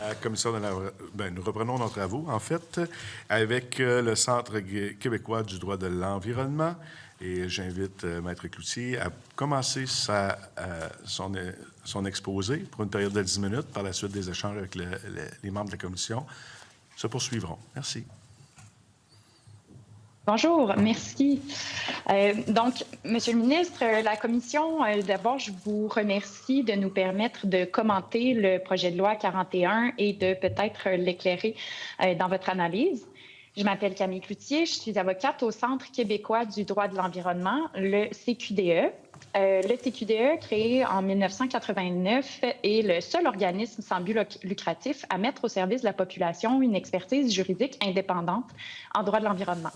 À la commission de nous reprenons nos travaux, en fait, avec le Centre québécois du droit de l'environnement. Et j'invite Maître Cloutier à commencer son exposé pour une période de 10 minutes. Par la suite, des échanges avec les membres de la commission se poursuivront. Merci. Bonjour, merci. Donc, Monsieur le ministre, la Commission, d'abord, je vous remercie de nous permettre de commenter le projet de loi 41 et de peut-être l'éclairer dans votre analyse. Je m'appelle Camille Cloutier, je suis avocate au Centre québécois du droit de l'environnement, le CQDE. Le CQDE, créé en 1989, est le seul organisme sans but lucratif à mettre au service de la population une expertise juridique indépendante en droit de l'environnement.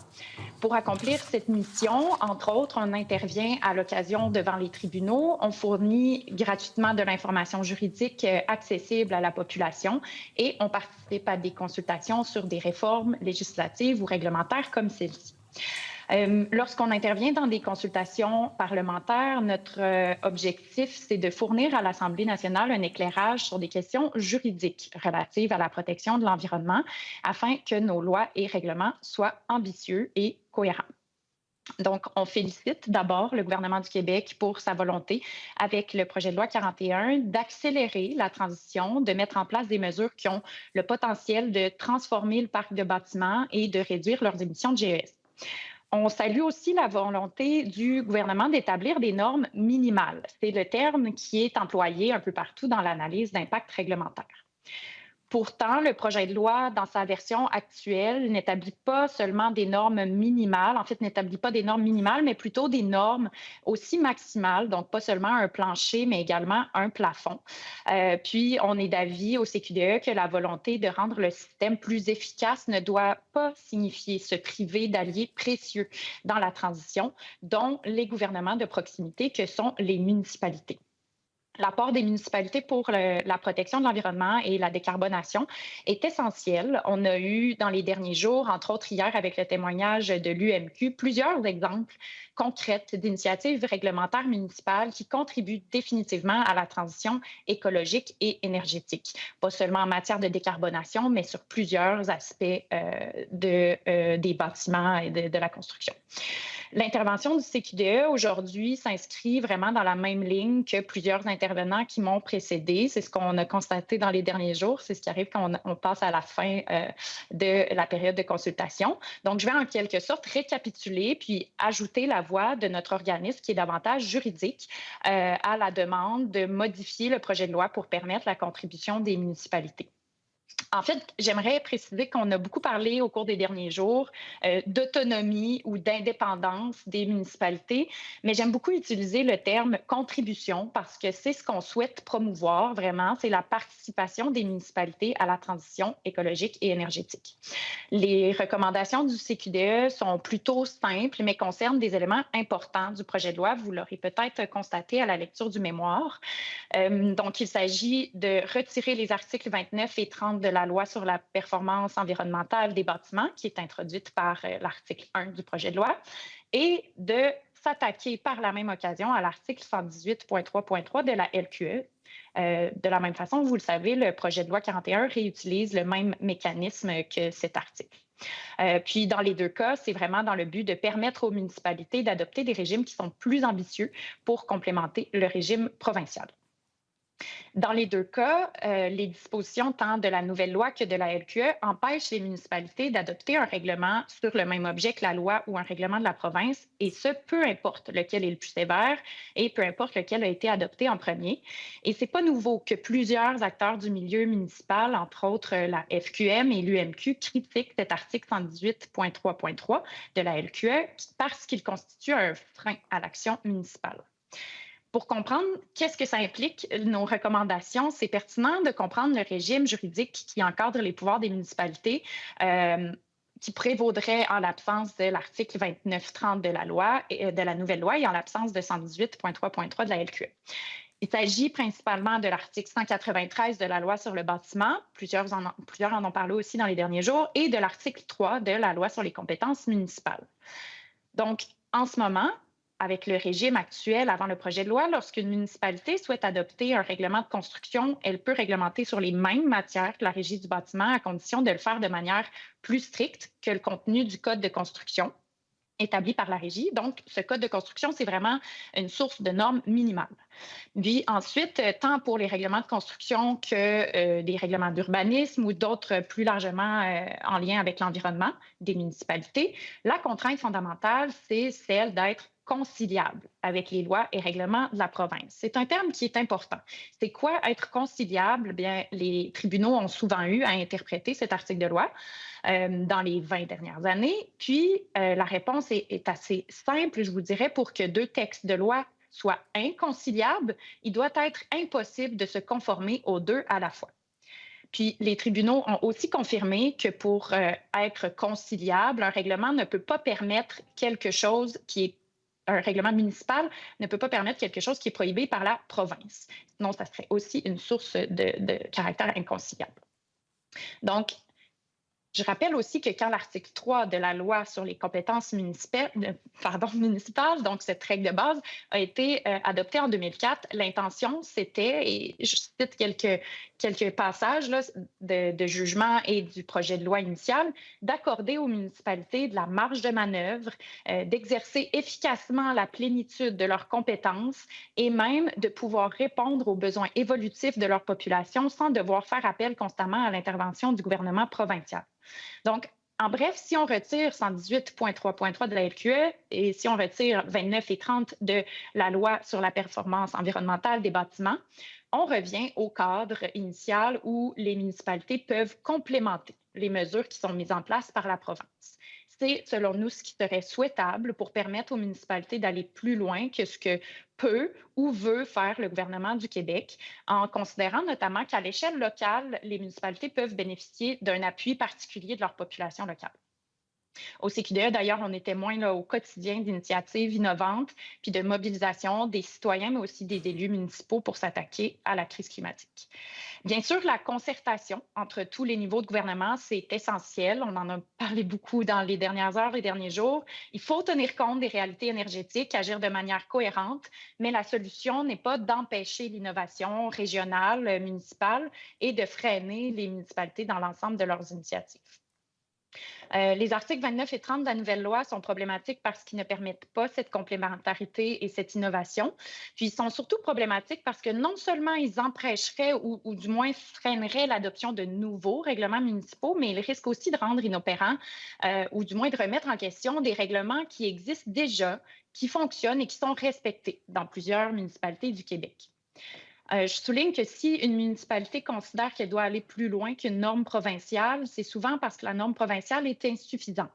Pour accomplir cette mission, entre autres, on intervient à l'occasion devant les tribunaux, on fournit gratuitement de l'information juridique accessible à la population et on participe à des consultations sur des réformes législatives ou réglementaires comme celle-ci. Lorsqu'on intervient dans des consultations parlementaires, notre objectif, c'est de fournir à l'Assemblée nationale un éclairage sur des questions juridiques relatives à la protection de l'environnement afin que nos lois et règlements soient ambitieux et cohérents. Donc, on félicite d'abord le gouvernement du Québec pour sa volonté, avec le projet de loi 41, d'accélérer la transition, de mettre en place des mesures qui ont le potentiel de transformer le parc de bâtiments et de réduire leurs émissions de GES. On salue aussi la volonté du gouvernement d'établir des normes minimales. C'est le terme qui est employé un peu partout dans l'analyse d'impact réglementaire. Pourtant, le projet de loi, dans sa version actuelle, n'établit pas seulement des normes minimales, mais plutôt des normes aussi maximales, donc pas seulement un plancher, mais également un plafond. Puis, on est d'avis au CQDE que la volonté de rendre le système plus efficace ne doit pas signifier se priver d'alliés précieux dans la transition, dont les gouvernements de proximité que sont les municipalités. L'apport des municipalités pour la protection de l'environnement et la décarbonation est essentiel. On a eu dans les derniers jours, entre autres hier avec le témoignage de l'UMQ, plusieurs exemples concrets d'initiatives réglementaires municipales qui contribuent définitivement à la transition écologique et énergétique, pas seulement en matière de décarbonation, mais sur plusieurs aspects des bâtiments et de la construction. L'intervention du CQDE aujourd'hui s'inscrit vraiment dans la même ligne que plusieurs intervenants qui m'ont précédé. C'est ce qu'on a constaté dans les derniers jours. C'est ce qui arrive quand on passe à la fin de la période de consultation. Donc, je vais en quelque sorte récapituler puis ajouter la voix de notre organisme qui est davantage juridique à la demande de modifier le projet de loi pour permettre la contribution des municipalités. En fait, j'aimerais préciser qu'on a beaucoup parlé au cours des derniers jours d'autonomie ou d'indépendance des municipalités, mais j'aime beaucoup utiliser le terme contribution parce que c'est ce qu'on souhaite promouvoir vraiment, c'est la participation des municipalités à la transition écologique et énergétique. Les recommandations du CQDE sont plutôt simples, mais concernent des éléments importants du projet de loi. Vous l'aurez peut-être constaté à la lecture du mémoire. Donc, il s'agit de retirer les articles 29 et 30 de la loi sur la performance environnementale des bâtiments, qui est introduite par l'article 1 du projet de loi, et de s'attaquer par la même occasion à l'article 118.3.3 de la LQE. De la même façon, vous le savez, le projet de loi 41 réutilise le même mécanisme que cet article. Puis, dans les deux cas, c'est vraiment dans le but de permettre aux municipalités d'adopter des régimes qui sont plus ambitieux pour complémenter le régime provincial. Dans les deux cas, les dispositions tant de la nouvelle loi que de la LQE empêchent les municipalités d'adopter un règlement sur le même objet que la loi ou un règlement de la province, et ce, peu importe lequel est le plus sévère et peu importe lequel a été adopté en premier. Et c'est pas nouveau que plusieurs acteurs du milieu municipal, entre autres la FQM et l'UMQ, critiquent cet article 118.3.3 de la LQE parce qu'il constitue un frein à l'action municipale. Pour comprendre qu'est-ce que ça implique, nos recommandations, c'est pertinent de comprendre le régime juridique qui encadre les pouvoirs des municipalités qui prévaudrait en l'absence de l'article 29.30 de la loi, de la nouvelle loi et en l'absence de 118.3.3 de la LQE. Il s'agit principalement de l'article 193 de la loi sur le bâtiment, plusieurs en ont parlé aussi dans les derniers jours, et de l'article 3 de la loi sur les compétences municipales. Donc, en ce moment, avec le régime actuel avant le projet de loi, lorsqu'une municipalité souhaite adopter un règlement de construction, elle peut réglementer sur les mêmes matières que la Régie du bâtiment à condition de le faire de manière plus stricte que le contenu du Code de construction établi par la Régie. Donc, ce code de construction, c'est vraiment une source de normes minimales. Puis ensuite, tant pour les règlements de construction que des règlements d'urbanisme ou d'autres plus largement en lien avec l'environnement des municipalités, la contrainte fondamentale, c'est celle d'être conciliable avec les lois et règlements de la province. C'est un terme qui est important. C'est quoi être conciliable? Bien, les tribunaux ont souvent eu à interpréter cet article de loi dans les 20 dernières années. Puis, la réponse est assez simple, je vous dirais, pour que deux textes de loi soient inconciliables, il doit être impossible de se conformer aux deux à la fois. Puis, les tribunaux ont aussi confirmé que pour être conciliable, un règlement ne peut pas permettre quelque chose qui est un règlement municipal ne peut pas permettre quelque chose qui est prohibé par la province. Sinon, ça serait aussi une source de caractère inconciliable. Donc, je rappelle aussi que quand l'article 3 de la loi sur les compétences municipales, donc cette règle de base, a été adoptée en 2004, l'intention, c'était, et je cite quelques passages là, de jugement et du projet de loi initial, d'accorder aux municipalités de la marge de manœuvre, d'exercer efficacement la plénitude de leurs compétences et même de pouvoir répondre aux besoins évolutifs de leur population sans devoir faire appel constamment à l'intervention du gouvernement provincial. Donc, en bref, si on retire 118.3.3 de la LQE et si on retire 29 et 30 de la loi sur la performance environnementale des bâtiments, on revient au cadre initial où les municipalités peuvent complémenter les mesures qui sont mises en place par la province. C'est, selon nous, ce qui serait souhaitable pour permettre aux municipalités d'aller plus loin que ce que peut ou veut faire le gouvernement du Québec, en considérant notamment qu'à l'échelle locale, les municipalités peuvent bénéficier d'un appui particulier de leur population locale. Au CQDE, d'ailleurs, on est témoin là, au quotidien d'initiatives innovantes puis de mobilisation des citoyens, mais aussi des élus municipaux pour s'attaquer à la crise climatique. Bien sûr, la concertation entre tous les niveaux de gouvernement, c'est essentiel. On en a parlé beaucoup dans les dernières heures, les derniers jours. Il faut tenir compte des réalités énergétiques, agir de manière cohérente, mais la solution n'est pas d'empêcher l'innovation régionale, municipale et de freiner les municipalités dans l'ensemble de leurs initiatives. Les articles 29 et 30 de la nouvelle loi sont problématiques parce qu'ils ne permettent pas cette complémentarité et cette innovation. Puis, ils sont surtout problématiques parce que non seulement ils empêcheraient ou du moins freineraient l'adoption de nouveaux règlements municipaux, mais ils risquent aussi de rendre inopérants ou du moins de remettre en question des règlements qui existent déjà, qui fonctionnent et qui sont respectés dans plusieurs municipalités du Québec. Je souligne que si une municipalité considère qu'elle doit aller plus loin qu'une norme provinciale, c'est souvent parce que la norme provinciale est insuffisante.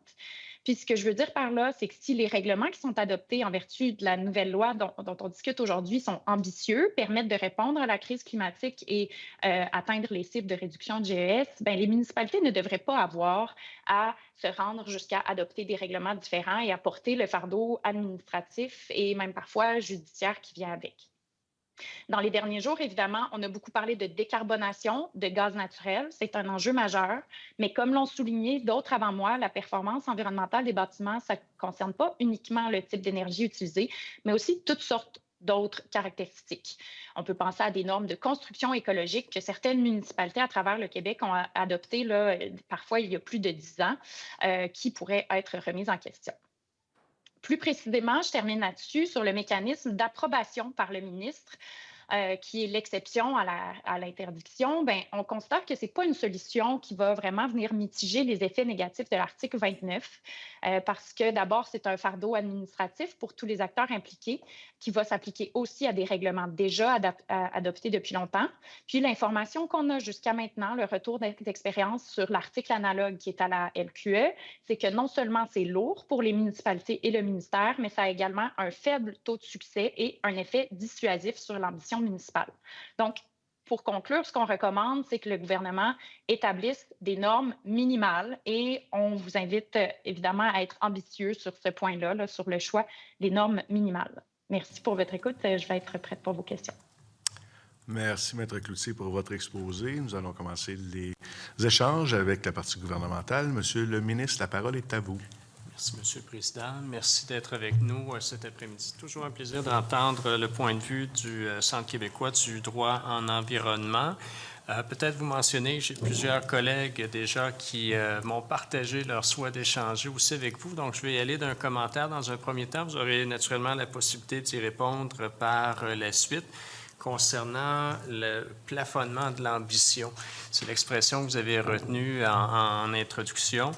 Puis ce que je veux dire par là, c'est que si les règlements qui sont adoptés en vertu de la nouvelle loi dont on discute aujourd'hui sont ambitieux, permettent de répondre à la crise climatique et atteindre les cibles de réduction de GES, bien, les municipalités ne devraient pas avoir à se rendre jusqu'à adopter des règlements différents et à porter le fardeau administratif et même parfois judiciaire qui vient avec. Dans les derniers jours, évidemment, on a beaucoup parlé de décarbonation, de gaz naturel. C'est un enjeu majeur. Mais comme l'ont souligné d'autres avant moi, la performance environnementale des bâtiments, ça ne concerne pas uniquement le type d'énergie utilisée, mais aussi toutes sortes d'autres caractéristiques. On peut penser à des normes de construction écologique que certaines municipalités à travers le Québec ont adoptées, là, parfois il y a plus de 10 ans, qui pourraient être remises en question. Plus précisément, je termine là-dessus sur le mécanisme d'approbation par le ministre, qui est l'exception à l'interdiction. Bien, on considère que ce n'est pas une solution qui va vraiment venir mitiger les effets négatifs de l'article 29, parce que d'abord, c'est un fardeau administratif pour tous les acteurs impliqués qui va s'appliquer aussi à des règlements déjà adoptés depuis longtemps. Puis l'information qu'on a jusqu'à maintenant, le retour d'expérience sur l'article analogue qui est à la LQE, c'est que non seulement c'est lourd pour les municipalités et le ministère, mais ça a également un faible taux de succès et un effet dissuasif sur l'ambition municipale. Donc, pour conclure, ce qu'on recommande, c'est que le gouvernement établisse des normes minimales et on vous invite évidemment à être ambitieux sur ce point-là, là, sur le choix des normes minimales. Merci pour votre écoute. Je vais être prête pour vos questions. Merci, Maître Cloutier, pour votre exposé. Nous allons commencer les échanges avec la partie gouvernementale. Monsieur le ministre, la parole est à vous. Merci, M. le Président. Merci d'être avec nous cet après-midi. Toujours un plaisir d'entendre le point de vue du Centre québécois du droit en environnement. Peut-être vous mentionner que j'ai plusieurs collègues déjà qui m'ont partagé leur souhait d'échanger aussi avec vous. Donc, je vais y aller d'un commentaire dans un premier temps. Vous aurez naturellement la possibilité d'y répondre par la suite. Concernant le plafonnement de l'ambition, c'est l'expression que vous avez retenue en introduction.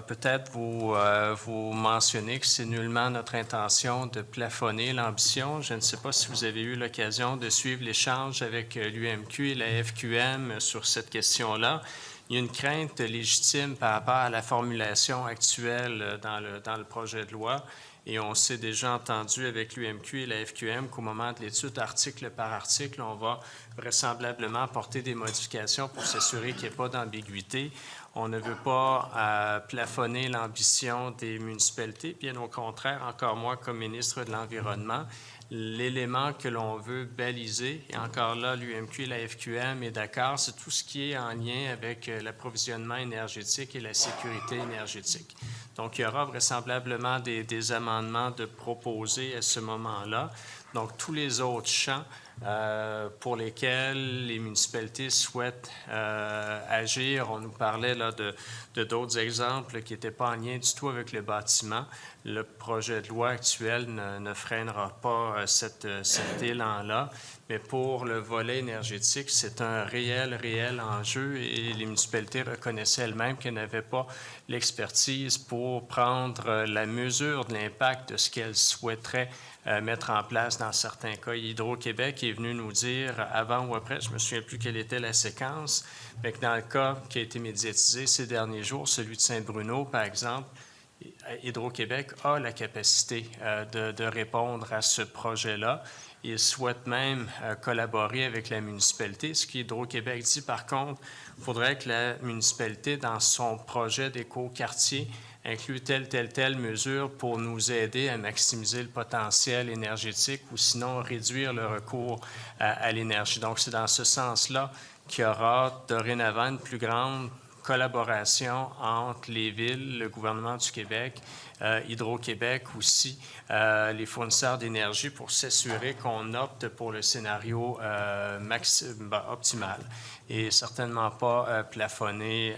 Peut-être vous mentionnez que c'est nullement notre intention de plafonner l'ambition. Je ne sais pas si vous avez eu l'occasion de suivre l'échange avec l'UMQ et la FQM sur cette question-là. Il y a une crainte légitime par rapport à la formulation actuelle dans le projet de loi. Et on s'est déjà entendu avec l'UMQ et la FQM qu'au moment de l'étude article par article, on va vraisemblablement apporter des modifications pour s'assurer qu'il n'y ait pas d'ambiguïté. On ne veut pas plafonner l'ambition des municipalités, bien au contraire, encore moi comme ministre de l'Environnement, l'élément que l'on veut baliser, et encore là, l'UMQ et la FQM est d'accord, c'est tout ce qui est en lien avec l'approvisionnement énergétique et la sécurité énergétique. Donc, il y aura vraisemblablement des amendements de proposer à ce moment-là. Donc, tous les autres champs pour lesquels les municipalités souhaitent agir, on nous parlait là de d'autres exemples qui n'étaient pas en lien du tout avec le bâtiment. Le projet de loi actuel ne freinera pas cet élan-là. Mais pour le volet énergétique, c'est un réel enjeu et les municipalités reconnaissaient elles-mêmes qu'elles n'avaient pas l'expertise pour prendre la mesure de l'impact de ce qu'elles souhaiteraient mettre en place dans certains cas. Hydro-Québec est venu nous dire, avant ou après, je ne me souviens plus quelle était la séquence, mais que dans le cas qui a été médiatisé ces derniers jours, celui de Saint-Bruno, par exemple, Hydro-Québec a la capacité de répondre à ce projet-là. Il souhaite même collaborer avec la municipalité. Ce qu'Hydro-Québec dit, par contre, il faudrait que la municipalité, dans son projet d'éco-quartier, inclut telle mesure pour nous aider à maximiser le potentiel énergétique ou sinon réduire le recours à l'énergie. Donc, c'est dans ce sens-là qu'il y aura dorénavant une plus grande collaboration entre les villes, le gouvernement du Québec, Hydro-Québec aussi, les fournisseurs d'énergie pour s'assurer qu'on opte pour le scénario optimal et certainement pas plafonner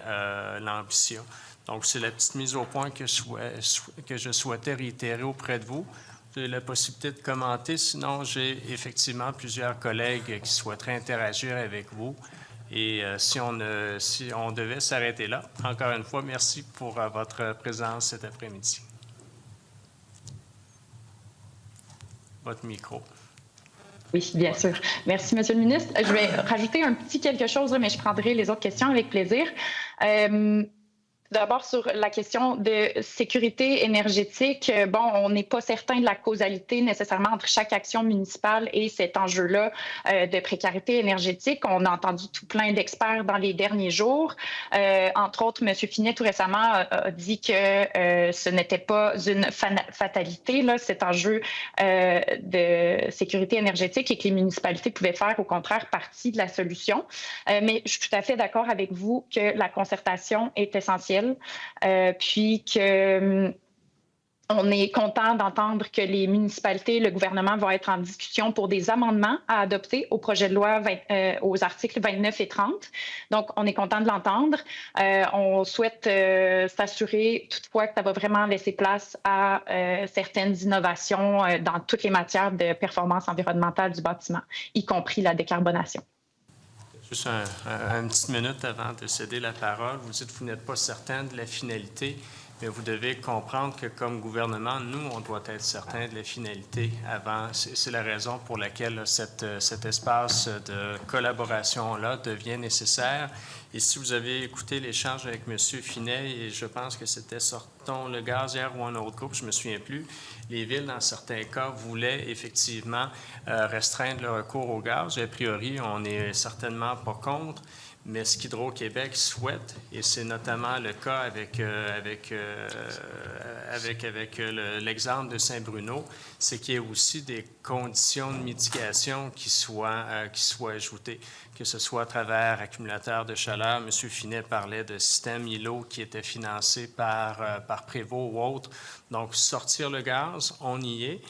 l'ambition. Donc, c'est la petite mise au point que je souhaitais réitérer auprès de vous. Vous avez la possibilité de commenter. Sinon, j'ai effectivement plusieurs collègues qui souhaiteraient interagir avec vous. Et si on devait s'arrêter là, encore une fois, merci pour votre présence cet après-midi. Votre micro. Oui, bien sûr. Merci, Monsieur le ministre. Je vais rajouter un petit quelque chose, mais je prendrai les autres questions avec plaisir. D'abord, sur la question de sécurité énergétique, bon, on n'est pas certain de la causalité nécessairement entre chaque action municipale et cet enjeu-là de précarité énergétique. On a entendu tout plein d'experts dans les derniers jours. Entre autres, M. Finet, tout récemment, a dit que ce n'était pas une fatalité, là, cet enjeu de sécurité énergétique et que les municipalités pouvaient faire, au contraire, partie de la solution. Mais je suis tout à fait d'accord avec vous que la concertation est essentielle. Puis que on est content d'entendre que les municipalités, le gouvernement vont être en discussion pour des amendements à adopter au projet de loi aux articles 29 et 30. Donc, on est content de l'entendre. On souhaite s'assurer toutefois que ça va vraiment laisser place à certaines innovations dans toutes les matières de performance environnementale du bâtiment, y compris la décarbonation. Juste une petite minute avant de céder la parole. Vous dites que vous n'êtes pas certain de la finalité, mais vous devez comprendre que comme gouvernement, nous, on doit être certain de la finalité avant. C'est la raison pour laquelle cet espace de collaboration-là devient nécessaire. Et si vous avez écouté l'échange avec M. Finet, et je pense que c'était Sortons le gaz hier ou un autre groupe, je ne me souviens plus, les villes, dans certains cas, voulaient effectivement restreindre le recours au gaz. A priori, on n'est certainement pas contre, mais ce qu'Hydro-Québec souhaite, et c'est notamment le cas avec l'exemple de Saint-Bruno, c'est qu'il y ait aussi des conditions de mitigation qui soient ajoutées, que ce soit à travers accumulateurs de chaleur. M. Finet parlait de système îlot qui était financé par par Prévost ou autre. Donc, sortir le gaz, on y est.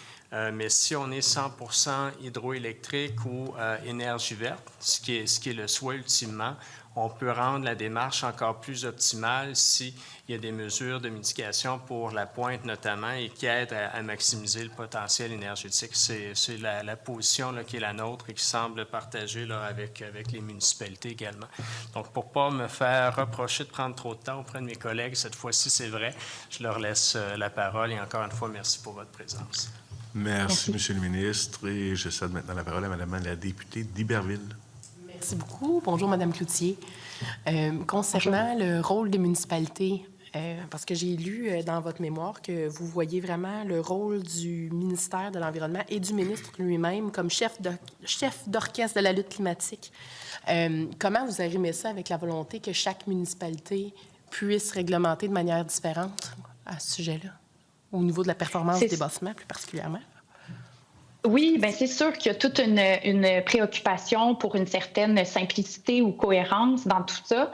Mais si on est 100% hydroélectrique ou énergie verte, ce qui est le souhait ultimement, on peut rendre la démarche encore plus optimale s'il y a des mesures de mitigation pour la pointe notamment et qui aident à maximiser le potentiel énergétique. C'est la position là, qui est la nôtre et qui semble partagée là, avec les municipalités également. Donc, pour ne pas me faire reprocher de prendre trop de temps auprès de mes collègues, cette fois-ci, c'est vrai, je leur laisse la parole et encore une fois, merci pour votre présence. Merci, Monsieur le ministre. Et je cède maintenant la parole à Madame la députée d'Iberville. Merci beaucoup. Bonjour, Madame Cloutier. Concernant le rôle des municipalités, parce que j'ai lu dans votre mémoire que vous voyez vraiment le rôle du ministère de l'Environnement et du ministre lui-même comme chef d'orchestre de la lutte climatique. Comment vous arrimez ça avec la volonté que chaque municipalité puisse réglementer de manière différente à ce sujet-là, au niveau de la performance des bâtiments plus particulièrement? Oui, bien c'est sûr qu'il y a toute une préoccupation pour une certaine simplicité ou cohérence dans tout ça,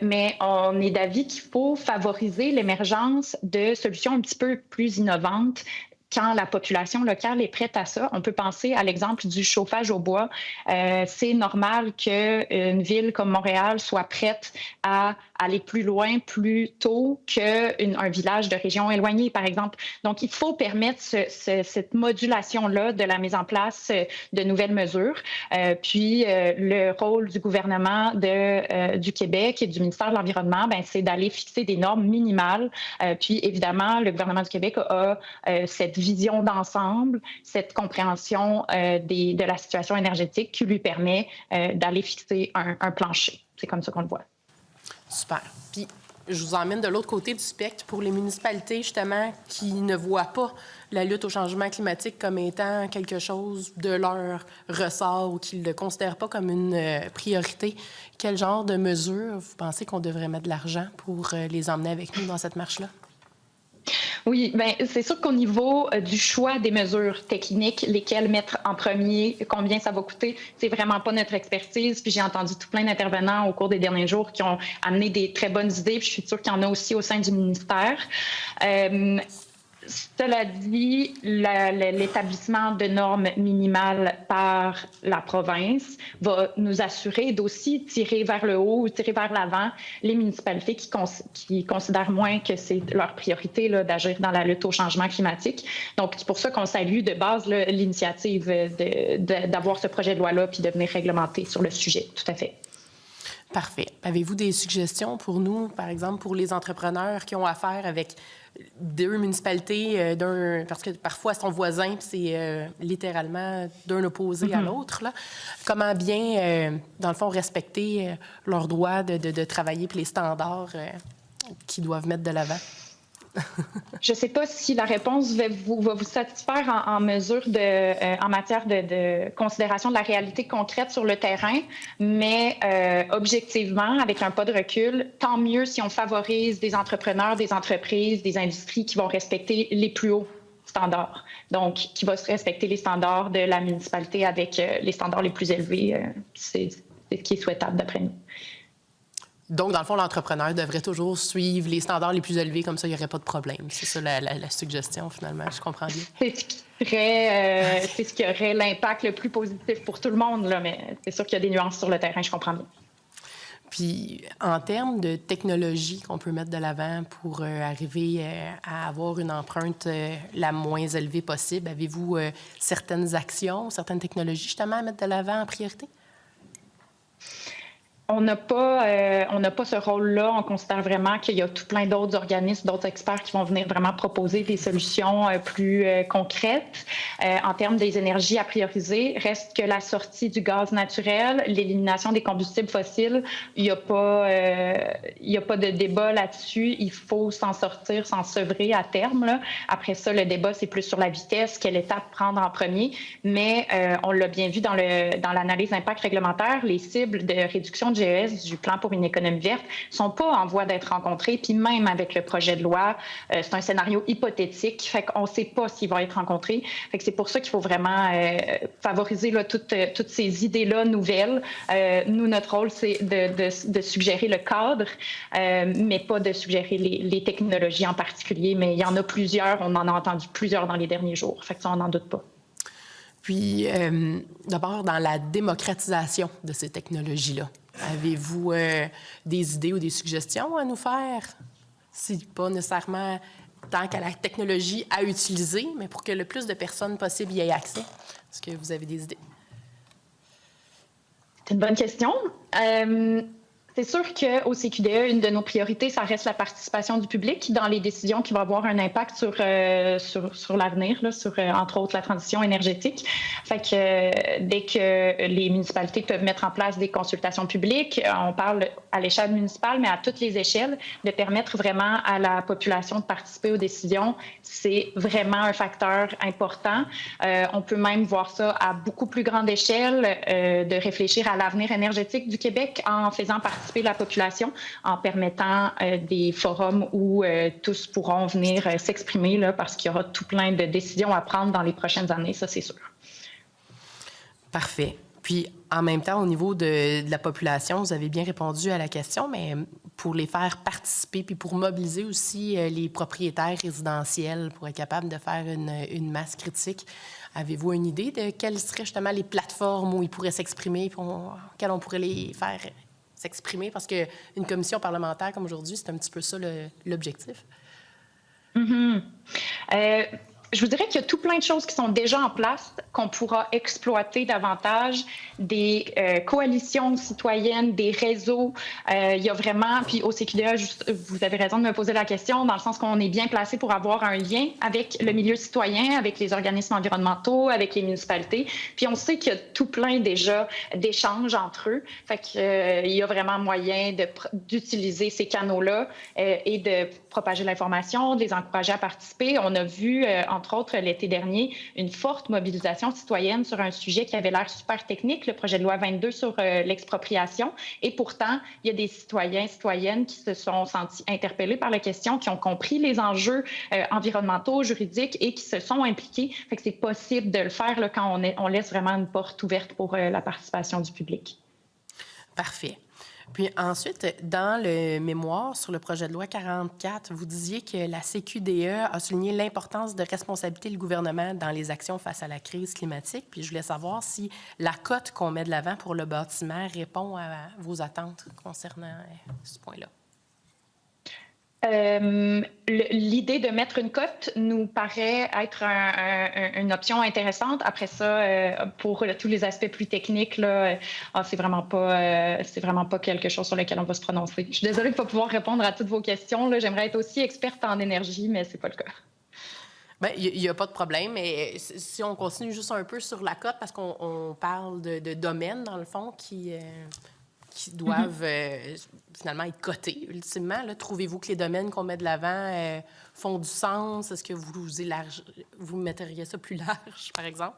mais on est d'avis qu'il faut favoriser l'émergence de solutions un petit peu plus innovantes quand la population locale est prête à ça. On peut penser à l'exemple du chauffage au bois. C'est normal qu'une ville comme Montréal soit prête à aller plus loin, plus tôt qu'un village de région éloignée, par exemple. Donc, il faut permettre cette modulation-là de la mise en place de nouvelles mesures. Puis, le rôle du gouvernement du Québec et du ministère de l'Environnement, c'est d'aller fixer des normes minimales. Puis, évidemment, le gouvernement du Québec a cette vision d'ensemble, cette compréhension de la situation énergétique qui lui permet d'aller fixer un plancher. C'est comme ça qu'on le voit. Super. Puis, je vous emmène de l'autre côté du spectre pour les municipalités, justement, qui ne voient pas la lutte au changement climatique comme étant quelque chose de leur ressort ou qui ne le considèrent pas comme une priorité. Quel genre de mesures vous pensez qu'on devrait mettre de l'argent pour les emmener avec nous dans cette marche-là? Oui, bien, c'est sûr qu'au niveau du choix des mesures techniques, lesquelles mettre en premier, combien ça va coûter, c'est vraiment pas notre expertise. Puis j'ai entendu tout plein d'intervenants au cours des derniers jours qui ont amené des très bonnes idées. Puis je suis sûre qu'il y en a aussi au sein du ministère. Cela dit, l'établissement de normes minimales par la province va nous assurer d'aussi tirer vers le haut ou tirer vers l'avant les municipalités qui considèrent moins que c'est leur priorité là, d'agir dans la lutte au changement climatique. Donc, c'est pour ça qu'on salue de base là, l'initiative d'avoir ce projet de loi-là puis de venir réglementer sur le sujet. Tout à fait. Parfait. Avez-vous des suggestions pour nous, par exemple, pour les entrepreneurs qui ont affaire avec deux municipalités, parce que parfois, son voisin, c'est littéralement d'un opposé à l'autre, là. Comment bien, dans le fond, respecter leur droit de travailler et les standards qu'ils doivent mettre de l'avant? Je ne sais pas si la réponse va vous satisfaire en matière de considération de la réalité concrète sur le terrain, mais objectivement, avec un pas de recul, tant mieux si on favorise des entrepreneurs, des entreprises, des industries qui vont respecter les plus hauts standards. Donc, qui va respecter les standards de la municipalité avec les standards les plus élevés. C'est ce qui est souhaitable d'après nous. Donc, dans le fond, l'entrepreneur devrait toujours suivre les standards les plus élevés, comme ça, il n'y aurait pas de problème. C'est ça la suggestion, finalement, je comprends bien. C'est ce qui aurait l'impact le plus positif pour tout le monde, là, mais c'est sûr qu'il y a des nuances sur le terrain, je comprends bien. Puis, en termes de technologie qu'on peut mettre de l'avant pour arriver à avoir une empreinte la moins élevée possible, avez-vous certaines actions, certaines technologies, justement, à mettre de l'avant en priorité? On n'a pas ce rôle-là. On considère vraiment qu'il y a tout plein d'autres organismes, d'autres experts qui vont venir vraiment proposer des solutions plus concrètes. En termes des énergies à prioriser, reste que la sortie du gaz naturel, l'élimination des combustibles fossiles, il n'y a pas de débat là-dessus. Il faut s'en sortir, s'en sevrer à terme, là. Après ça, le débat, c'est plus sur la vitesse, quelle étape prendre en premier. Mais on l'a bien vu dans l'analyse d'impact réglementaire, les cibles de réduction de GES, du plan pour une économie verte, ne sont pas en voie d'être rencontrés. Puis même avec le projet de loi, c'est un scénario hypothétique. Fait qu'on ne sait pas s'ils vont être rencontrés. Fait que c'est pour ça qu'il faut vraiment favoriser là, toutes ces idées-là nouvelles. Nous, notre rôle, c'est de suggérer le cadre, mais pas de suggérer les technologies en particulier. Mais il y en a plusieurs. On en a entendu plusieurs dans les derniers jours. Fait que ça, on n'en doute pas. Puis, d'abord, dans la démocratisation de ces technologies-là, avez-vous des idées ou des suggestions à nous faire? C'est pas nécessairement tant qu'à la technologie à utiliser, mais pour que le plus de personnes possible y aient accès. Est-ce que vous avez des idées? C'est une bonne question. C'est sûr qu'au CQDE, une de nos priorités, ça reste la participation du public dans les décisions qui vont avoir un impact sur l'avenir, sur, entre autres, la transition énergétique. Fait que dès que les municipalités peuvent mettre en place des consultations publiques, on parle à l'échelle municipale, mais à toutes les échelles, de permettre vraiment à la population de participer aux décisions, c'est vraiment un facteur important. On peut même voir ça à beaucoup plus grande échelle, de réfléchir à l'avenir énergétique du Québec en faisant participer la population, en permettant des forums où tous pourront venir s'exprimer, là, parce qu'il y aura tout plein de décisions à prendre dans les prochaines années, ça c'est sûr. Parfait. Puis, en même temps, au niveau de la population, vous avez bien répondu à la question, mais pour les faire participer, puis pour mobiliser aussi les propriétaires résidentiels pour être capable de faire une masse critique, avez-vous une idée de quelles seraient justement les plateformes où ils pourraient s'exprimer, auxquelles on pourrait les faire s'exprimer? Parce qu'une commission parlementaire comme aujourd'hui, c'est un petit peu ça l'objectif. Je vous dirais qu'il y a tout plein de choses qui sont déjà en place, qu'on pourra exploiter davantage, des coalitions citoyennes, des réseaux. Il y a vraiment, puis au CQDA, vous avez raison de me poser la question, dans le sens qu'on est bien placé pour avoir un lien avec le milieu citoyen, avec les organismes environnementaux, avec les municipalités. Puis on sait qu'il y a tout plein déjà d'échanges entre eux. Fait qu'il y a vraiment moyen d'utiliser ces canaux-là et de propager l'information, de les encourager à participer. On a vu, entre autres, l'été dernier, une forte mobilisation citoyenne sur un sujet qui avait l'air super technique, le projet de loi 22 sur l'expropriation. Et pourtant, il y a des citoyens, citoyennes qui se sont sentis interpellés par la question, qui ont compris les enjeux environnementaux, juridiques et qui se sont impliqués. Fait que c'est possible de le faire là, quand on laisse vraiment une porte ouverte pour la participation du public. Parfait. Puis ensuite, dans le mémoire sur le projet de loi 44, vous disiez que la CQDE a souligné l'importance de responsabiliser le gouvernement dans les actions face à la crise climatique. Puis je voulais savoir si la cote qu'on met de l'avant pour le bâtiment répond à vos attentes concernant ce point-là. L'idée de mettre une cote nous paraît être une option intéressante. Après ça, pour tous les aspects plus techniques, là, c'est vraiment pas quelque chose sur lequel on va se prononcer. Je suis désolée de ne pas pouvoir répondre à toutes vos questions. Là. J'aimerais être aussi experte en énergie, mais c'est pas le cas. Bien, il n'y a pas de problème, mais si on continue juste un peu sur la cote, parce qu'on parle de domaines, dans le fond, qui doivent finalement être cotés, ultimement. Là, trouvez-vous que les domaines qu'on met de l'avant font du sens? Est-ce que vous metteriez ça plus large, par exemple?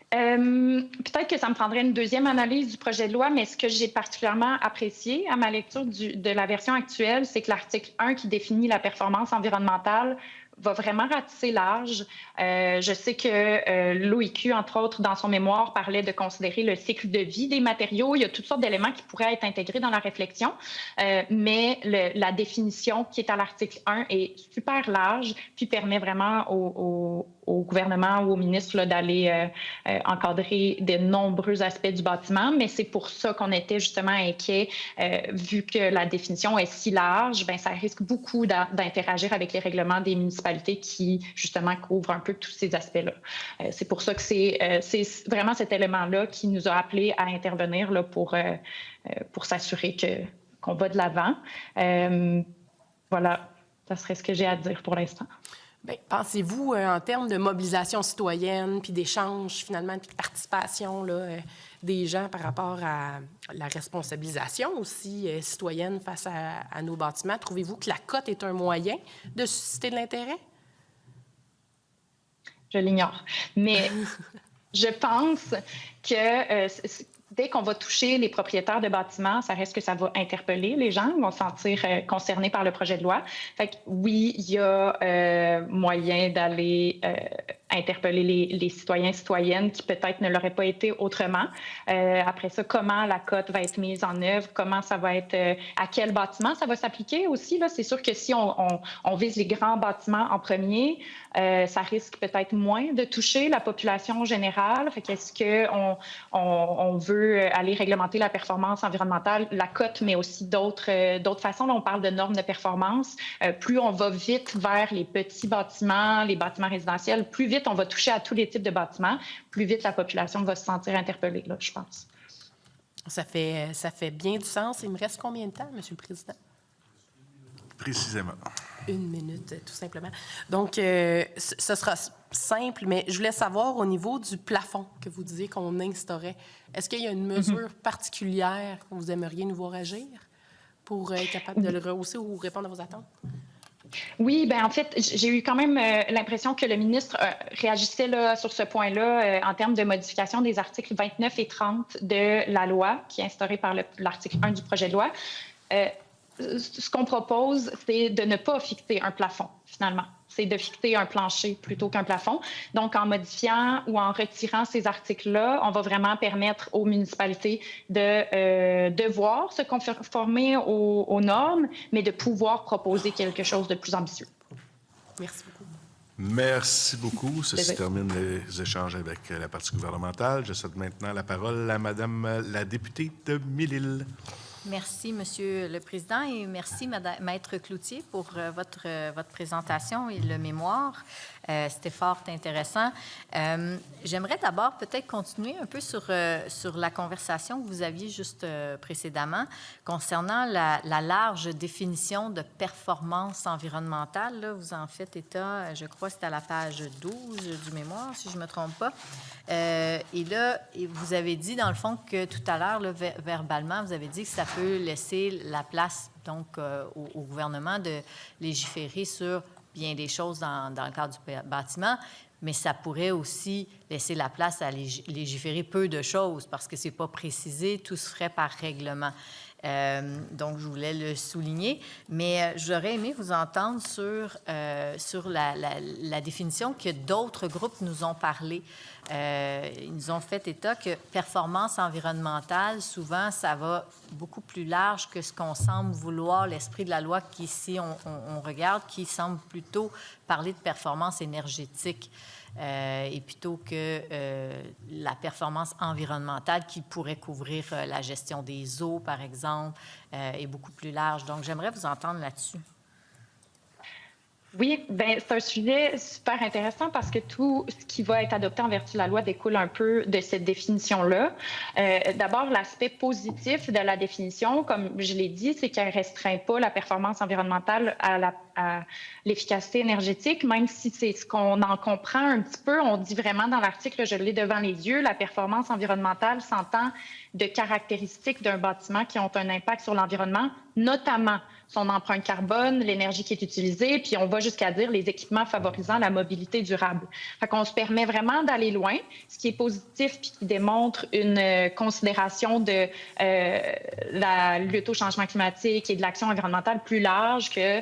Peut-être que ça me prendrait une deuxième analyse du projet de loi, mais ce que j'ai particulièrement apprécié à ma lecture de la version actuelle, c'est que l'article 1 qui définit la performance environnementale va vraiment ratisser large. Je sais que l'OIQ, entre autres, dans son mémoire, parlait de considérer le cycle de vie des matériaux. Il y a toutes sortes d'éléments qui pourraient être intégrés dans la réflexion, mais la définition qui est à l'article 1 est super large, puis permet vraiment au gouvernement ou au ministre d'aller encadrer de nombreux aspects du bâtiment. Mais c'est pour ça qu'on était justement inquiet, vu que la définition est si large, bien, ça risque beaucoup d'interagir avec les règlements des municipalités qui, justement, couvrent un peu tous ces aspects-là. C'est pour ça que c'est vraiment cet élément-là qui nous a appelés à intervenir là, pour s'assurer qu'on va de l'avant. Voilà, ça serait ce que j'ai à dire pour l'instant. Bien, pensez-vous, en termes de mobilisation citoyenne, puis d'échange, finalement, puis de participation là, des gens par rapport à la responsabilisation aussi citoyenne face à nos bâtiments, trouvez-vous que la cote est un moyen de susciter de l'intérêt? Je l'ignore. Mais je pense que dès qu'on va toucher les propriétaires de bâtiments, ça reste que ça va interpeller les gens, ils vont se sentir concernés par le projet de loi. Fait que oui, il y a moyen d'aller interpeller les citoyens et citoyennes qui peut-être ne l'auraient pas été autrement. Après ça, comment la cote va être mise en œuvre, comment ça va être, à quel bâtiment ça va s'appliquer aussi. Là, c'est sûr que si on vise les grands bâtiments en premier, ça risque peut-être moins de toucher la population générale. Fait qu'est-ce qu'on veut aller réglementer la performance environnementale, la cote, mais aussi d'autres façons. Là, on parle de normes de performance. Plus on va vite vers les petits bâtiments, les bâtiments résidentiels, plus vite on va toucher à tous les types de bâtiments, plus vite la population va se sentir interpellée, là, je pense. Ça fait bien du sens. Il me reste combien de temps, M. le Président? Précisément. 1 minute, tout simplement. Donc, ce sera simple, mais je voulais savoir au niveau du plafond que vous disiez qu'on instaurait. Est-ce qu'il y a une mesure particulière que vous aimeriez nous voir agir pour être capable de le rehausser ou répondre à vos attentes? Oui, bien en fait, j'ai eu quand même l'impression que le ministre réagissait là, sur ce point-là en termes de modification des articles 29 et 30 de la loi qui est instaurée par l'article 1 du projet de loi. Ce qu'on propose, c'est de ne pas fixer un plafond, finalement. C'est de fixer un plancher plutôt qu'un plafond. Donc, en modifiant ou en retirant ces articles-là, on va vraiment permettre aux municipalités de devoir se conformer aux normes, mais de pouvoir proposer quelque chose de plus ambitieux. Merci beaucoup. Merci beaucoup. Ceci termine les échanges avec la partie gouvernementale. Je cède maintenant la parole à Madame la députée de Mille-Îles. Merci, Monsieur le Président, et merci, Maître Cloutier, pour votre présentation et le mémoire. C'était fort intéressant. J'aimerais d'abord peut-être continuer un peu sur la conversation que vous aviez juste précédemment concernant la large définition de performance environnementale. Là, vous en faites état, je crois que c'est à la page 12 du mémoire, si je ne me trompe pas. Et là, vous avez dit, dans le fond, que tout à l'heure, verbalement, vous avez dit que ça peut laisser la place donc au gouvernement de légiférer sur bien des choses dans le cadre du bâtiment, mais ça pourrait aussi laisser la place à légiférer peu de choses parce que ce n'est pas précisé, tout se ferait par règlement. Donc, je voulais le souligner, mais j'aurais aimé vous entendre sur la définition que d'autres groupes nous ont parlé. Ils nous ont fait état que performance environnementale, souvent, ça va beaucoup plus large que ce qu'on semble vouloir, l'esprit de la loi qui, si on regarde, qui semble plutôt parler de performance énergétique. Et plutôt que la performance environnementale qui pourrait couvrir la gestion des eaux, par exemple, est beaucoup plus large. Donc, j'aimerais vous entendre là-dessus. Oui, bien, c'est un sujet super intéressant parce que tout ce qui va être adopté en vertu de la loi découle un peu de cette définition-là. D'abord, l'aspect positif de la définition, comme je l'ai dit, c'est qu'elle ne restreint pas la performance environnementale à l'efficacité énergétique, même si c'est ce qu'on en comprend un petit peu. On dit vraiment dans l'article, je l'ai devant les yeux, la performance environnementale s'entend de caractéristiques d'un bâtiment qui ont un impact sur l'environnement, notamment son empreinte carbone, l'énergie qui est utilisée, puis on va jusqu'à dire les équipements favorisant la mobilité durable. Fait qu'on se permet vraiment d'aller loin, ce qui est positif puis qui démontre une considération de la lutte au changement climatique et de l'action environnementale plus large que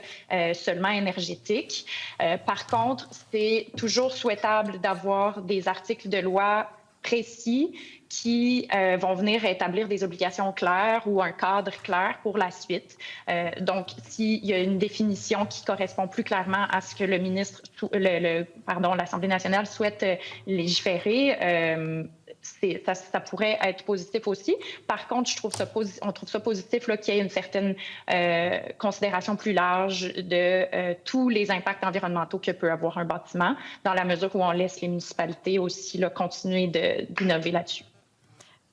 seulement énergétique. Par contre, c'est toujours souhaitable d'avoir des articles de loi précis qui vont venir établir des obligations claires ou un cadre clair pour la suite. Donc, s'il y a une définition qui correspond plus clairement à ce que le ministre, l'Assemblée nationale souhaite légiférer, ça pourrait être positif aussi. Par contre, on trouve ça positif qu'il y ait une certaine considération plus large de tous les impacts environnementaux que peut avoir un bâtiment, dans la mesure où on laisse les municipalités aussi continuer d'innover là-dessus.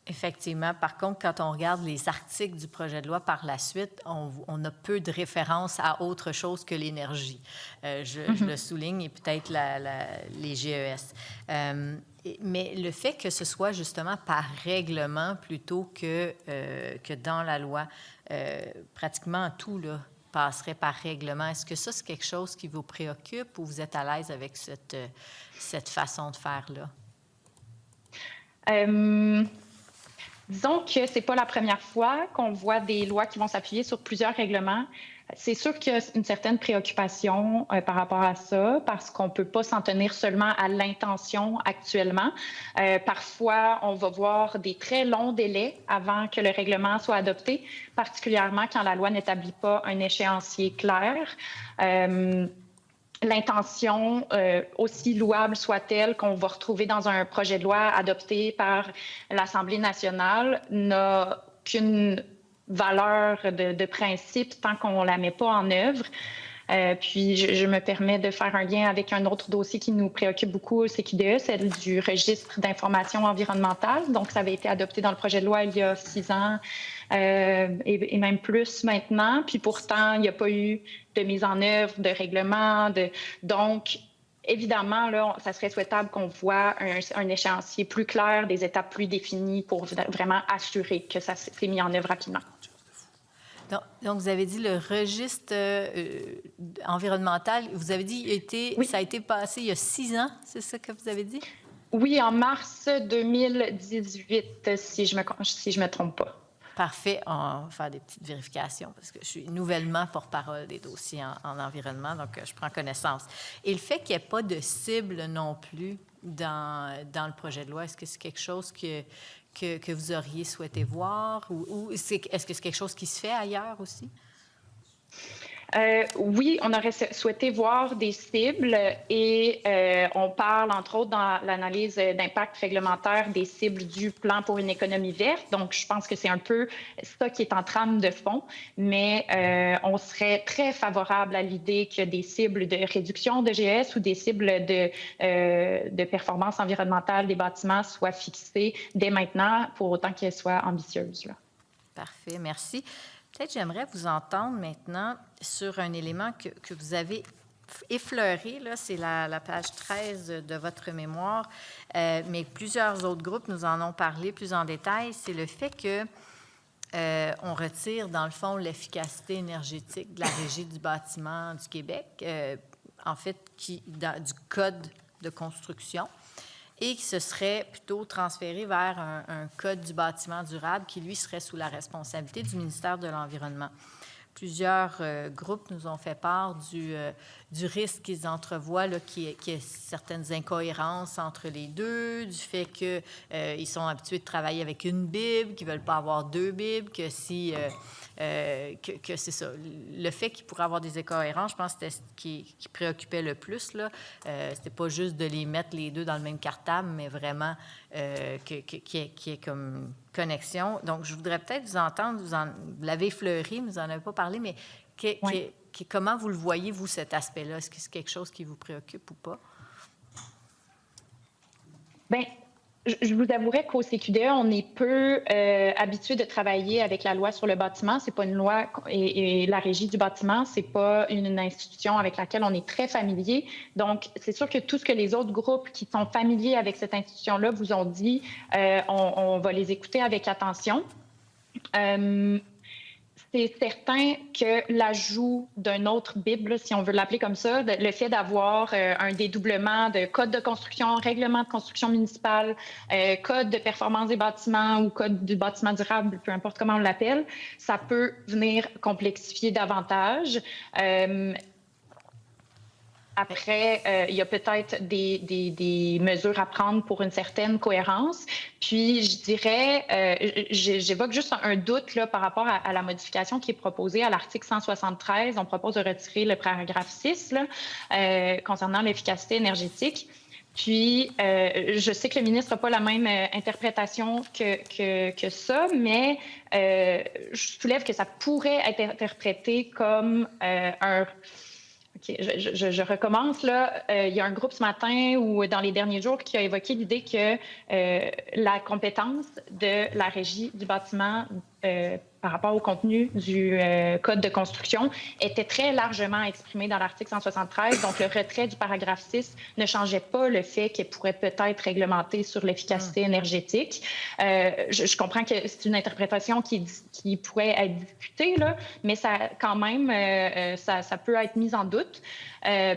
Effectivement. Par contre, quand on regarde les articles du projet de loi par la suite, on a peu de références à autre chose que l'énergie. Je le souligne, et peut-être les GES. Mais le fait que ce soit justement par règlement plutôt que dans la loi, pratiquement tout là, passerait par règlement. Est-ce que ça, c'est quelque chose qui vous préoccupe ou vous êtes à l'aise avec cette façon de faire-là? Disons que c'est pas la première fois qu'on voit des lois qui vont s'appuyer sur plusieurs règlements. C'est sûr qu'il y a une certaine préoccupation par rapport à ça, parce qu'on ne peut pas s'en tenir seulement à l'intention actuellement. Parfois, on va voir des très longs délais avant que le règlement soit adopté, particulièrement quand la loi n'établit pas un échéancier clair. L'intention, aussi louable soit-elle, qu'on va retrouver dans un projet de loi adopté par l'Assemblée nationale, n'a qu'une valeur de principe tant qu'on ne la met pas en œuvre. Puis, je me permets de faire un lien avec un autre dossier qui nous préoccupe beaucoup au CQDE, celle du registre d'information environnementale. Donc, ça avait été adopté dans le projet de loi il y a 6 ans et même plus maintenant. Puis pourtant, il n'y a pas eu de mise en œuvre, de règlement. Donc, évidemment, là, ça serait souhaitable qu'on voit un échéancier plus clair, des étapes plus définies pour vraiment assurer que ça s'est mis en œuvre rapidement. Donc, vous avez dit le registre environnemental, vous avez dit oui. Ça a été passé il y a 6 ans, c'est ça que vous avez dit? Oui, en mars 2018, si je me trompe pas. Parfait. On va faire des petites vérifications parce que je suis nouvellement porte-parole des dossiers en environnement, donc je prends connaissance. Et le fait qu'il n'y ait pas de cible non plus dans le projet de loi, est-ce que c'est quelque chose que vous auriez souhaité voir ou est-ce que c'est quelque chose qui se fait ailleurs aussi? Oui, on aurait souhaité voir des cibles et on parle, entre autres, dans l'analyse d'impact réglementaire des cibles du plan pour une économie verte. Donc, je pense que c'est un peu ça qui est en trame de fond, mais on serait très favorable à l'idée que des cibles de réduction de GES ou des cibles de performance environnementale des bâtiments soient fixées dès maintenant, pour autant qu'elles soient ambitieuses. Là. Parfait, merci. Peut-être j'aimerais vous entendre maintenant sur un élément que vous avez effleuré, là, c'est la page 13 de votre mémoire, mais plusieurs autres groupes nous en ont parlé plus en détail, c'est le fait que on retire, dans le fond, l'efficacité énergétique de la Régie du bâtiment du Québec, en fait, du Code de construction, et qui se serait plutôt transféré vers un Code du bâtiment durable qui, lui, serait sous la responsabilité du ministère de l'Environnement. Plusieurs groupes nous ont fait part du risque qu'ils entrevoient, qu'il y ait certaines incohérences entre les deux, du fait qu'ils sont habitués de travailler avec une Bible, qu'ils ne veulent pas avoir 2 Bibles, que si... que c'est ça. Le fait qu'il pourrait avoir des incohérences, je pense que c'était ce qui préoccupait le plus. C'était pas juste de les mettre les deux dans le même cartable, mais vraiment qu'il y ait comme connexion. Donc, je voudrais peut-être vous entendre, vous l'avez effleuré, mais vous n'en avez pas parlé, mais comment vous le voyez, vous, cet aspect-là? Est-ce que c'est quelque chose qui vous préoccupe ou pas? Bien, je vous avouerai qu'au CQDE, on est peu habitué de travailler avec la loi sur le bâtiment. C'est pas une loi et la Régie du bâtiment, c'est pas une institution avec laquelle on est très familier. Donc, c'est sûr que tout ce que les autres groupes qui sont familiers avec cette institution-là vous ont dit, on va les écouter avec attention. C'est certain que l'ajout d'un autre Bible, si on veut l'appeler comme ça, le fait d'avoir un dédoublement de code de construction, règlement de construction municipale, code de performance des bâtiments ou code du bâtiment durable, peu importe comment on l'appelle, ça peut venir complexifier davantage. Après, il y a peut-être des mesures à prendre pour une certaine cohérence. Puis, je dirais, j'évoque juste un doute là, par rapport à la modification qui est proposée à l'article 173. On propose de retirer le paragraphe 6 là, concernant l'efficacité énergétique. Puis, je sais que le ministre n'a pas la même interprétation que ça, mais je soulève que ça pourrait être interprété comme un... OK, je recommence. Là. Il y a un groupe ce matin ou dans les derniers jours qui a évoqué l'idée que la compétence de la Régie du bâtiment par rapport au contenu du Code de construction était très largement exprimée dans l'article 173. Donc, le retrait du paragraphe 6 ne changeait pas le fait qu'elle pourrait peut-être réglementer sur l'efficacité énergétique. Je comprends que c'est une interprétation qui pourrait être discutée, là, mais ça, quand même, ça peut être mis en doute.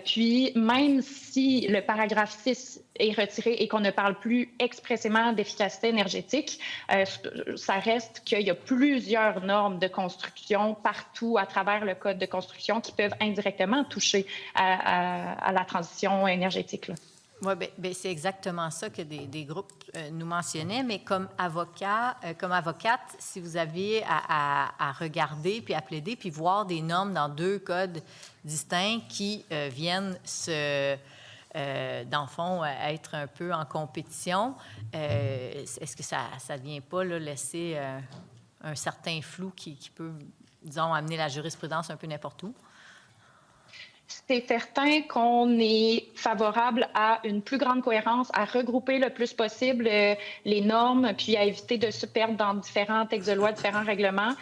Puis, même si le paragraphe 6 est retiré et qu'on ne parle plus expressément d'efficacité énergétique, ça reste qu'il y a plusieurs normes de construction partout à travers le code de construction qui peuvent indirectement toucher à la transition énergétique, là. Oui, bien, c'est exactement ça que des groupes nous mentionnaient, mais comme avocat, comme avocate, si vous aviez à regarder, puis à plaider, puis voir des normes dans 2 codes distincts qui viennent dans le fond, être un peu en compétition, est-ce que ça ne vient pas là, laisser un certain flou qui peut, disons, amener la jurisprudence un peu n'importe où? C'est certain qu'on est favorable à une plus grande cohérence, à regrouper le plus possible les normes, puis à éviter de se perdre dans différents textes de loi, différents règlements.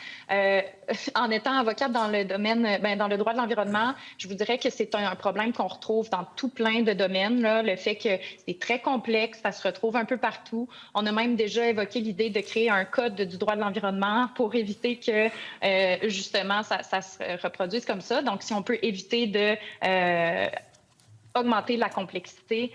En étant avocate dans le domaine, dans le droit de l'environnement, je vous dirais que c'est un problème qu'on retrouve dans tout plein de domaines, là, le fait que c'est très complexe, ça se retrouve un peu partout. On a même déjà évoqué l'idée de créer un code du droit de l'environnement pour éviter que, justement, ça se reproduise comme ça. Donc, si on peut éviter de augmenter la complexité,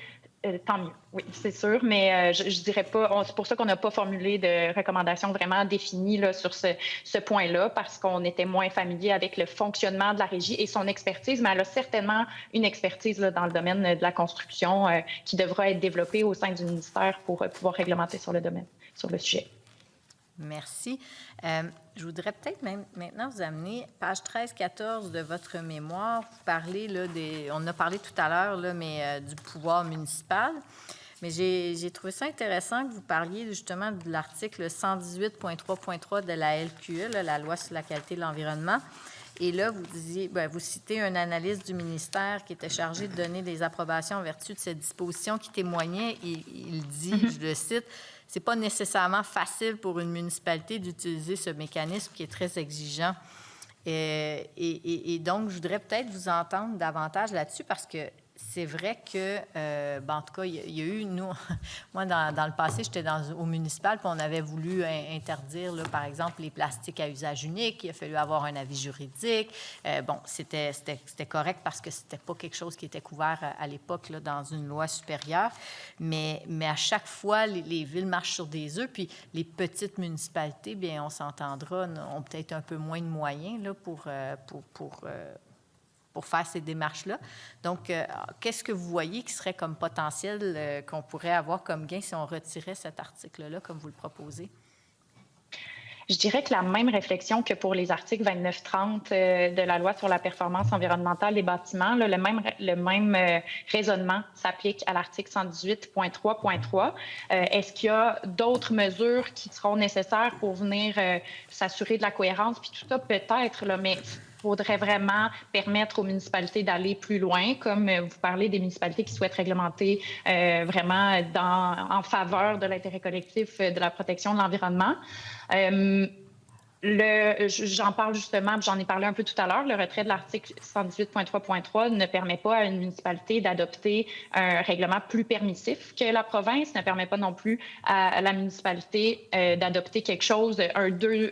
tant mieux. Oui, c'est sûr, mais je dirais pas. C'est pour ça qu'on n'a pas formulé de recommandations vraiment définies là, sur ce point-là, parce qu'on était moins familier avec le fonctionnement de la régie et son expertise, mais elle a certainement une expertise là, dans le domaine de la construction qui devra être développée au sein du ministère pour pouvoir réglementer sur le domaine, sur le sujet. Merci. Je voudrais peut-être même maintenant vous amener, page 13-14 de votre mémoire, vous parlez, là, on en a parlé tout à l'heure, là, mais du pouvoir municipal. Mais j'ai trouvé ça intéressant que vous parliez justement de l'article 118.3.3 de la LQE, là, la Loi sur la qualité de l'environnement. Et là, vous disiez, vous citez un analyste du ministère qui était chargé de donner des approbations en vertu de cette disposition qui témoignait. Il dit, je le cite, « C'est pas nécessairement facile pour une municipalité d'utiliser ce mécanisme qui est très exigeant. » Et donc, je voudrais peut-être vous entendre davantage là-dessus parce que c'est vrai que, en tout cas, il y a eu, nous, moi, dans le passé, j'étais au municipal, puis on avait voulu interdire, là, par exemple, les plastiques à usage unique. Il a fallu avoir un avis juridique. C'était correct parce que c'était pas quelque chose qui était couvert à l'époque là, dans une loi supérieure. Mais à chaque fois, les villes marchent sur des œufs, puis les petites municipalités, bien, on s'entendra, ont peut-être un peu moins de moyens là, pour faire ces démarches-là. Donc, qu'est-ce que vous voyez qui serait comme potentiel qu'on pourrait avoir comme gain si on retirait cet article-là, comme vous le proposez? Je dirais que la même réflexion que pour les articles 29-30 de la Loi sur la performance environnementale des bâtiments, là, le même raisonnement s'applique à l'article 118.3.3. Est-ce qu'il y a d'autres mesures qui seront nécessaires pour venir s'assurer de la cohérence? Puis tout ça, peut-être, là, mais il faudrait vraiment permettre aux municipalités d'aller plus loin, comme vous parlez des municipalités qui souhaitent réglementer vraiment en faveur de l'intérêt collectif de la protection de l'environnement. J'en parle justement, j'en ai parlé un peu tout à l'heure, le retrait de l'article 118.3.3 ne permet pas à une municipalité d'adopter un règlement plus permissif que la province, ne permet pas non plus à la municipalité d'adopter quelque chose,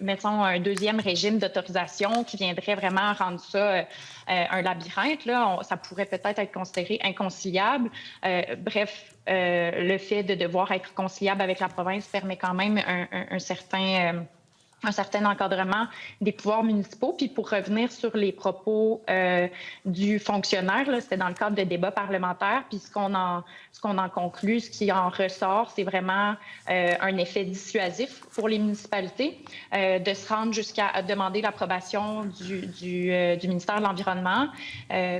mettons un deuxième régime d'autorisation qui viendrait vraiment rendre ça un labyrinthe. Là, ça pourrait peut-être être considéré inconciliable. Bref, le fait de devoir être conciliable avec la province permet quand même un certain encadrement des pouvoirs municipaux. Puis pour revenir sur les propos du fonctionnaire, c'était dans le cadre de débats parlementaires. Puis ce qu'on en conclut, ce qui en ressort, c'est vraiment un effet dissuasif pour les municipalités de se rendre jusqu'à demander l'approbation du ministère de l'Environnement.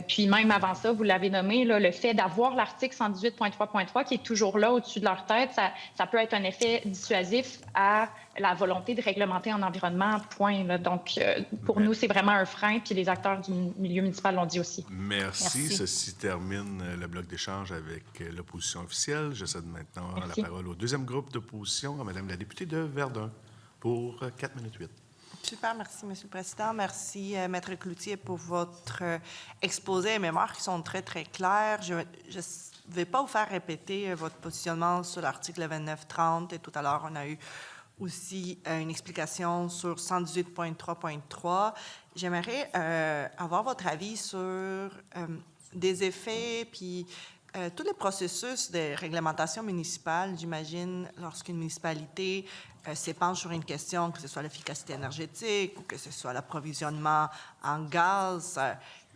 Puis même avant ça, vous l'avez nommé, là, le fait d'avoir l'article 118.3.3 qui est toujours là au-dessus de leur tête, ça peut être un effet dissuasif à la volonté de réglementer en environnement, point. Là. Donc, pour nous, c'est vraiment un frein, puis les acteurs du milieu municipal l'ont dit aussi. Merci. Ceci termine le bloc d'échange avec l'opposition officielle. Je cède maintenant la parole au deuxième groupe d'opposition, à Mme la députée de Verdun, pour 4 minutes 8. Super, merci, M. le Président. Merci, Maître Cloutier, pour votre exposé et mémoire qui sont très, très clairs. Je ne vais pas vous faire répéter votre positionnement sur l'article 29-30, et tout à l'heure, on a eu aussi une explication sur 118.3.3. J'aimerais avoir votre avis sur des effets puis tous les processus de réglementation municipale, j'imagine, lorsqu'une municipalité s'épanche sur une question, que ce soit l'efficacité énergétique ou que ce soit l'approvisionnement en gaz,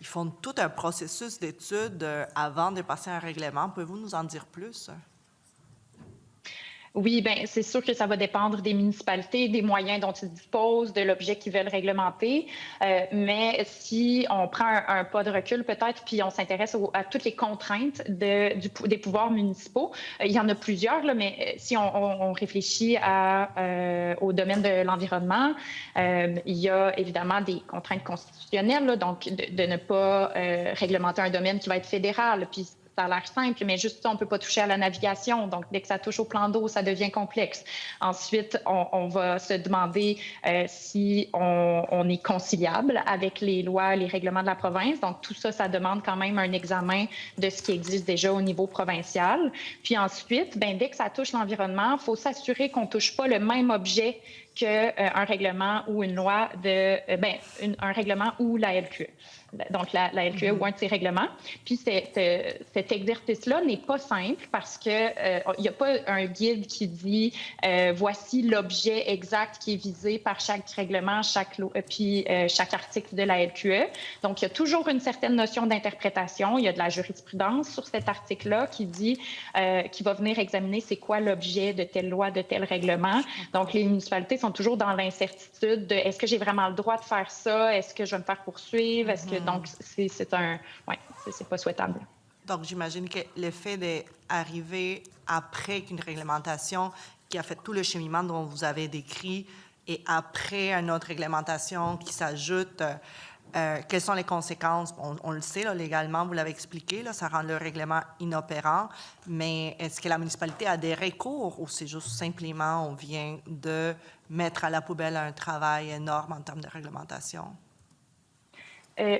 ils font tout un processus d'études avant de passer un règlement. Pouvez-vous nous en dire plus? Oui, bien, c'est sûr que ça va dépendre des municipalités, des moyens dont ils disposent, de l'objet qu'ils veulent réglementer. Mais si on prend un pas de recul peut-être, puis on s'intéresse à toutes les contraintes des pouvoirs municipaux, il y en a plusieurs, là, mais si on réfléchit au domaine de l'environnement, il y a évidemment des contraintes constitutionnelles, là, donc de ne pas réglementer un domaine qui va être fédéral, puis ça a l'air simple, mais juste ça, on ne peut pas toucher à la navigation. Donc, dès que ça touche au plan d'eau, ça devient complexe. Ensuite, on va se demander si on est conciliable avec les lois, les règlements de la province. Donc, tout ça, ça demande quand même un examen de ce qui existe déjà au niveau provincial. Puis ensuite, bien, dès que ça touche l'environnement, il faut s'assurer qu'on ne touche pas le même objet qu'un règlement ou une loi un règlement ou la LQE. Donc, la LQE ou un de ses règlements. Puis, cet exercice-là n'est pas simple parce qu'il n'y a pas un guide qui dit voici l'objet exact qui est visé par chaque règlement, chaque article de la LQE. Donc, il y a toujours une certaine notion d'interprétation. Il y a de la jurisprudence sur cet article-là qui va venir examiner c'est quoi l'objet de telle loi, de tel règlement. Donc, les municipalités sont toujours dans l'incertitude de est-ce que j'ai vraiment le droit de faire ça? Est-ce que je vais me faire poursuivre? Donc, c'est pas souhaitable. Donc, j'imagine que le fait d'arriver après qu'une réglementation qui a fait tout le cheminement dont vous avez décrit et après une autre réglementation qui s'ajoute, quelles sont les conséquences? On le sait, là, légalement, vous l'avez expliqué, là, ça rend le règlement inopérant, mais est-ce que la municipalité a des recours ou c'est juste simplement on vient de mettre à la poubelle un travail énorme en termes de réglementation?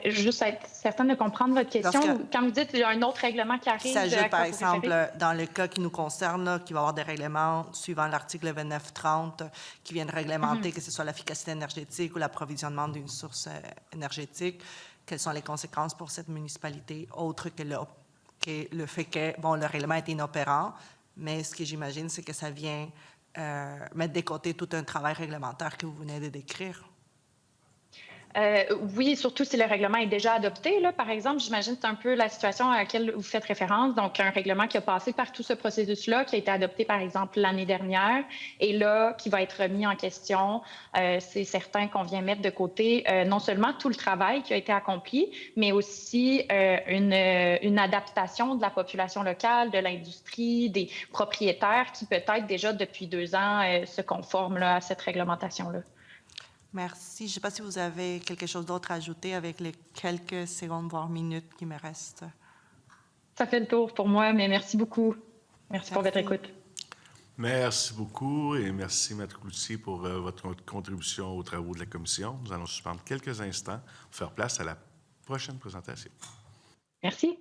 Juste être certaine de comprendre votre question. Quand vous dites qu'il y a un autre règlement qui arrive... Qui s'ajoute, par exemple, dans le cas qui nous concerne, là, qu'il va y avoir des règlements suivant l'article 2930 qui viennent réglementer que ce soit l'efficacité énergétique ou l'approvisionnement d'une source énergétique. Quelles sont les conséquences pour cette municipalité, autre que le fait que, bon, le règlement est inopérant, mais ce que j'imagine, c'est que ça vient mettre de côté tout un travail réglementaire que vous venez de décrire. Oui, surtout si le règlement est déjà adopté. Là, par exemple, j'imagine que c'est un peu la situation à laquelle vous faites référence. Donc, un règlement qui a passé par tout ce processus-là, qui a été adopté, par exemple, l'année dernière, et là, qui va être remis en question. C'est certain qu'on vient mettre de côté non seulement tout le travail qui a été accompli, mais aussi une adaptation de la population locale, de l'industrie, des propriétaires qui, peut-être, déjà depuis 2 ans, se conforment là, à cette réglementation-là. Merci. Je ne sais pas si vous avez quelque chose d'autre à ajouter avec les quelques secondes, voire minutes qui me restent. Ça fait le tour pour moi, mais merci beaucoup. Merci pour votre écoute. Merci beaucoup et merci, Maître Cloutier, pour votre contribution aux travaux de la Commission. Nous allons suspendre quelques instants pour faire place à la prochaine présentation. Merci.